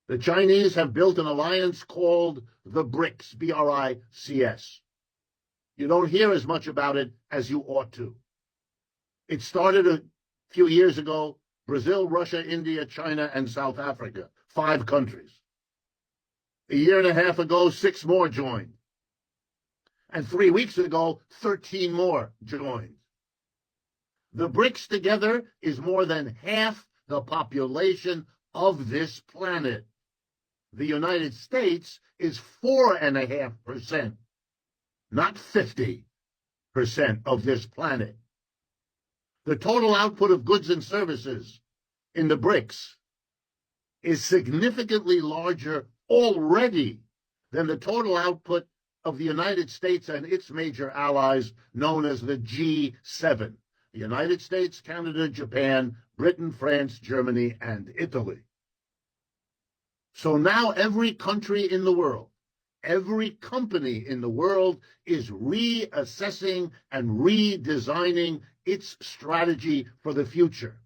The Chinese have built an alliance called the BRICS, B-R-I-C-S. You don't hear as much about it as you ought to. It started a few years ago, Brazil, Russia, India, China, and South Africa, 5 countries. A year and a half ago, 6 more joined. And 3 weeks ago, 13 more joined. The BRICS together is more than half the population of this planet. The United States is 4.5%, not 50% of this planet. The total output of goods and services in the BRICS is significantly larger already than the total output of the United States and its major allies known as the G7. The United States, Canada, Japan, Britain, France, Germany, and Italy. So now every country in the world, every company in the world is reassessing and redesigning its strategy for the future.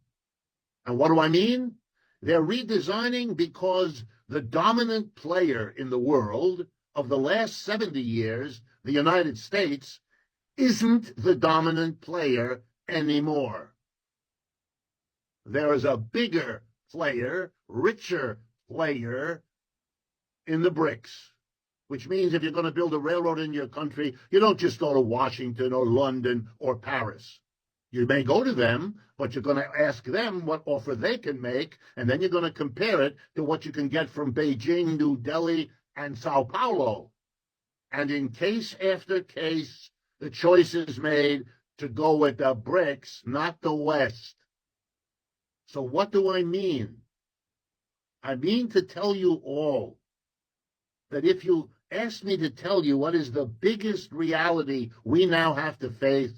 And what do I mean? They're redesigning because the dominant player in the world of the last 70 years, the United States, isn't the dominant player anymore. There is a bigger player, richer player in the BRICS, which means if you're going to build a railroad in your country, you don't just go to Washington or London or Paris. You may go to them, but you're going to ask them what offer they can make, and then you're going to compare it to what you can get from Beijing, New Delhi, and Sao Paulo. And in case after case, the choice is made to go with the BRICS, not the West. So what do I mean? I mean to tell you all that if you ask me to tell you what is the biggest reality we now have to face,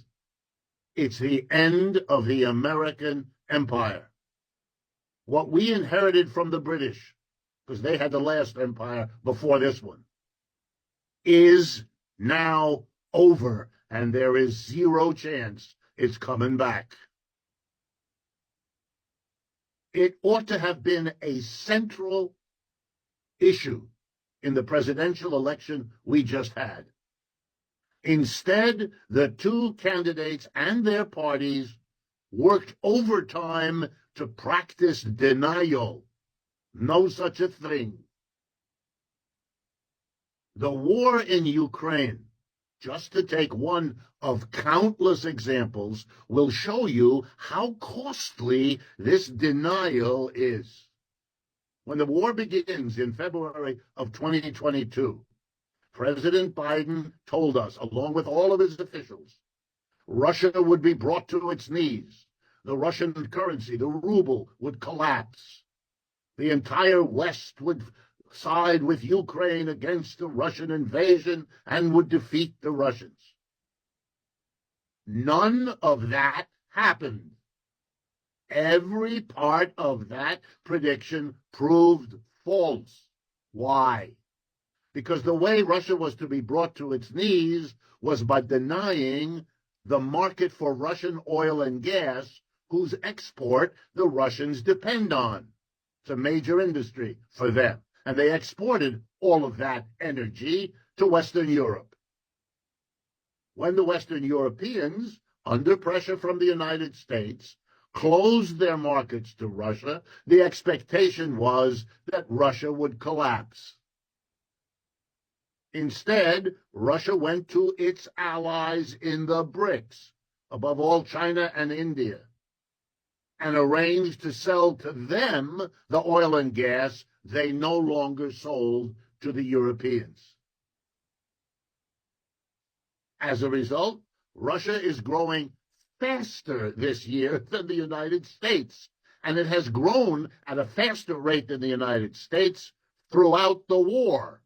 it's the end of the American empire. What we inherited from the British, because they had the last empire before this one, is now over, and there is zero chance it's coming back. It ought to have been a central issue in the presidential election we just had. Instead, the 2 candidates and their parties worked overtime to practice denial. No such a thing. The war in Ukraine, just to take one of countless examples, will show you how costly this denial is. When the war begins in February of 2022, President Biden told us, along with all of his officials, Russia would be brought to its knees. The Russian currency, the ruble, would collapse. The entire West would side with Ukraine against the Russian invasion and would defeat the Russians. None of that happened. Every part of that prediction proved false. Why? Because the way Russia was to be brought to its knees was by denying the market for Russian oil and gas, whose export the Russians depend on. It's a major industry for them. And they exported all of that energy to Western Europe. When the Western Europeans, under pressure from the United States, closed their markets to Russia, the expectation was that Russia would collapse. Instead, Russia went to its allies in the BRICS, above all China and India, and arranged to sell to them the oil and gas they no longer sold to the Europeans. As a result, Russia is growing faster this year than the United States, and it has grown at a faster rate than the United States throughout the war.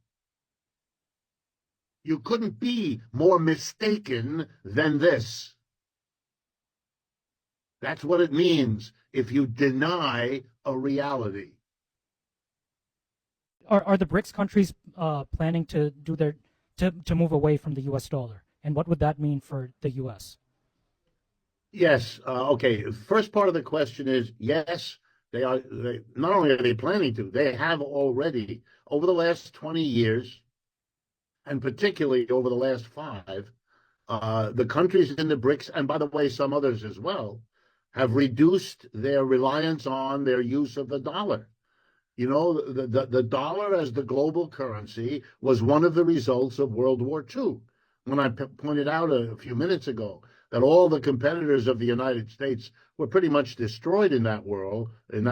You couldn't be more mistaken than this. That's what it means if you deny a reality. Are the BRICS countries planning to do to move away from the U.S. dollar? And what would that mean for the U.S.? Yes. Okay. First part of the question is, yes, Not only are they planning to, they have already, over the last 20 years, and particularly over the last 5, the countries in the BRICS, and by the way, some others as well, have reduced their reliance on their use of the dollar. You know, the dollar as the global currency was one of the results of World War II. When I pointed out a few minutes ago that all the competitors of the United States were pretty much destroyed in that war, and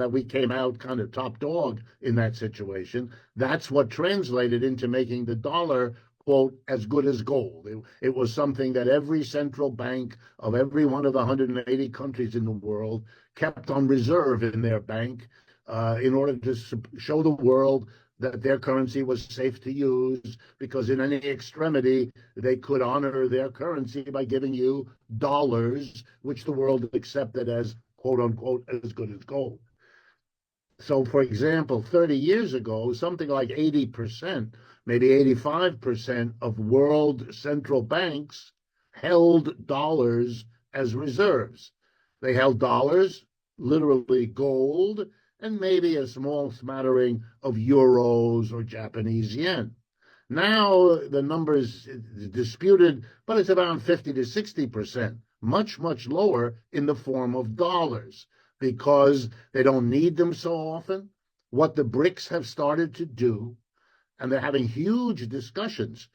that we came out kind of top dog in that situation, that's what translated into making the dollar, quote, as good as gold. It was something that every central bank of every one of the 180 countries in the world kept on reserve in their bank in order to show the world that their currency was safe to use, because in any extremity, they could honor their currency by giving you dollars, which the world accepted as, quote unquote, as good as gold. So, for example, 30 years ago, something like 80%, maybe 85% of world central banks held dollars as reserves. They held dollars, literally gold, and maybe a small smattering of euros or Japanese yen. Now the number is disputed, but it's around 50 to 60%, much, much lower in the form of dollars, because they don't need them so often. What the BRICS have started to do, and they're having huge discussions.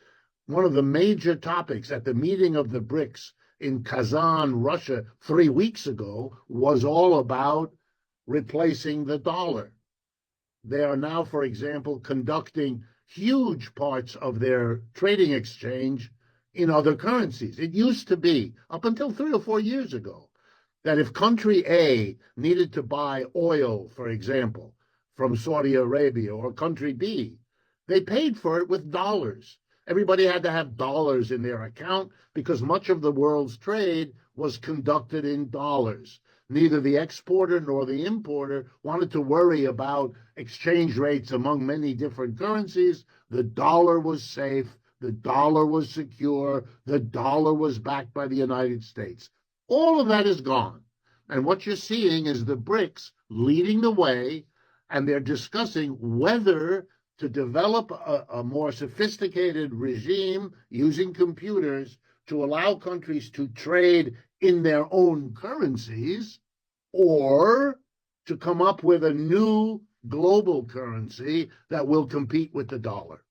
One of the major topics at the meeting of the BRICS in Kazan, Russia, 3 weeks ago was all about replacing the dollar. They are now, for example, conducting huge parts of their trading exchange in other currencies. It used to be, up until 3 or 4 years ago, that if country A needed to buy oil, for example, from Saudi Arabia, or country B, they paid for it with dollars. Everybody had to have dollars in their account because much of the world's trade was conducted in dollars. Neither the exporter nor the importer wanted to worry about exchange rates among many different currencies. The dollar was safe. The dollar was secure. The dollar was backed by the United States. All of that is gone. And what you're seeing is the BRICS leading the way, and they're discussing whether to develop a more sophisticated regime using computers to allow countries to trade in their own currencies, or to come up with a new global currency that will compete with the dollar.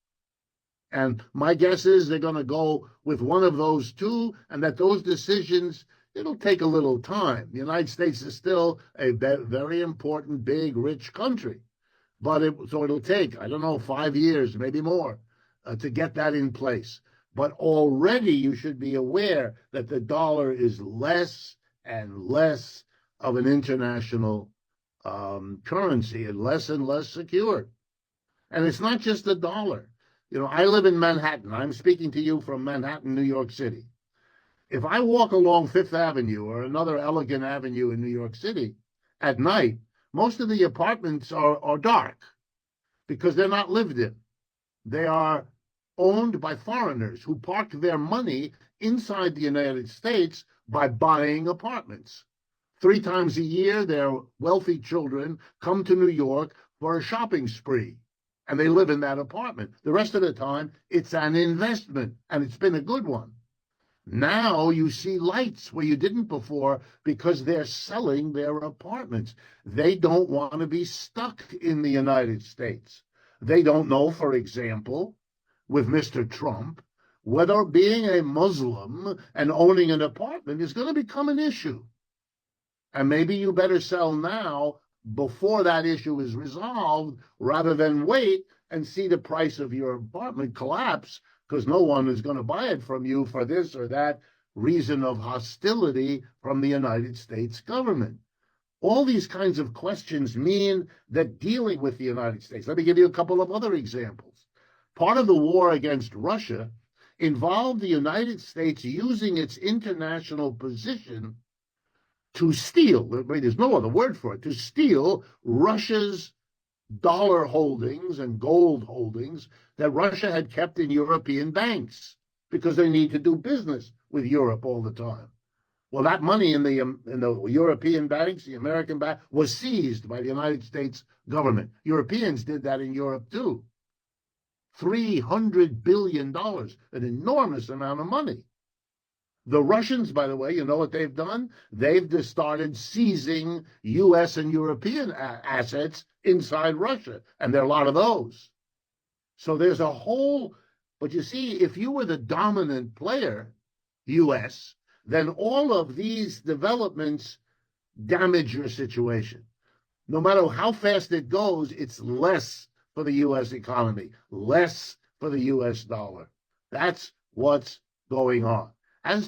And my guess is they're going to go with one of those two, and that those decisions, it'll take a little time. The United States is still a very important, big, rich country. But so it'll take, I don't know, 5 years, maybe more, to get that in place. But already you should be aware that the dollar is less and less of an international currency, and less secure. And it's not just the dollar. You know, I live in Manhattan. I'm speaking to you from Manhattan, New York City. If I walk along Fifth Avenue or another elegant avenue in New York City at night, most of the apartments are dark because they're not lived in. They are owned by foreigners who park their money inside the United States by buying apartments. 3 times a year, their wealthy children come to New York for a shopping spree, and they live in that apartment. The rest of the time, it's an investment, and it's been a good one. Now you see lights where you didn't before because they're selling their apartments. They don't want to be stuck in the United States. They don't know, for example, with Mr. Trump, whether being a Muslim and owning an apartment is going to become an issue. And maybe you better sell now before that issue is resolved, rather than wait and see the price of your apartment collapse, because no one is going to buy it from you for this or that reason of hostility from the United States government. All these kinds of questions mean that dealing with the United States, let me give you a couple of other examples. Part of the war against Russia involved the United States using its international position to steal, there's no other word for it, to steal Russia's dollar holdings and gold holdings that Russia had kept in European banks because they need to do business with Europe all the time. Well, that money in the European banks, the American bank, was seized by the United States government. Europeans did that in Europe too. $300 billion, an enormous amount of money. The Russians, by the way, you know what they've done? They've just started seizing U.S. and European assets inside Russia, and there are a lot of those. So there's a whole, but you see, if you were the dominant player, U.S., then all of these developments damage your situation. No matter how fast it goes, it's less for the U.S. economy, less for the U.S. dollar. That's what's going on. And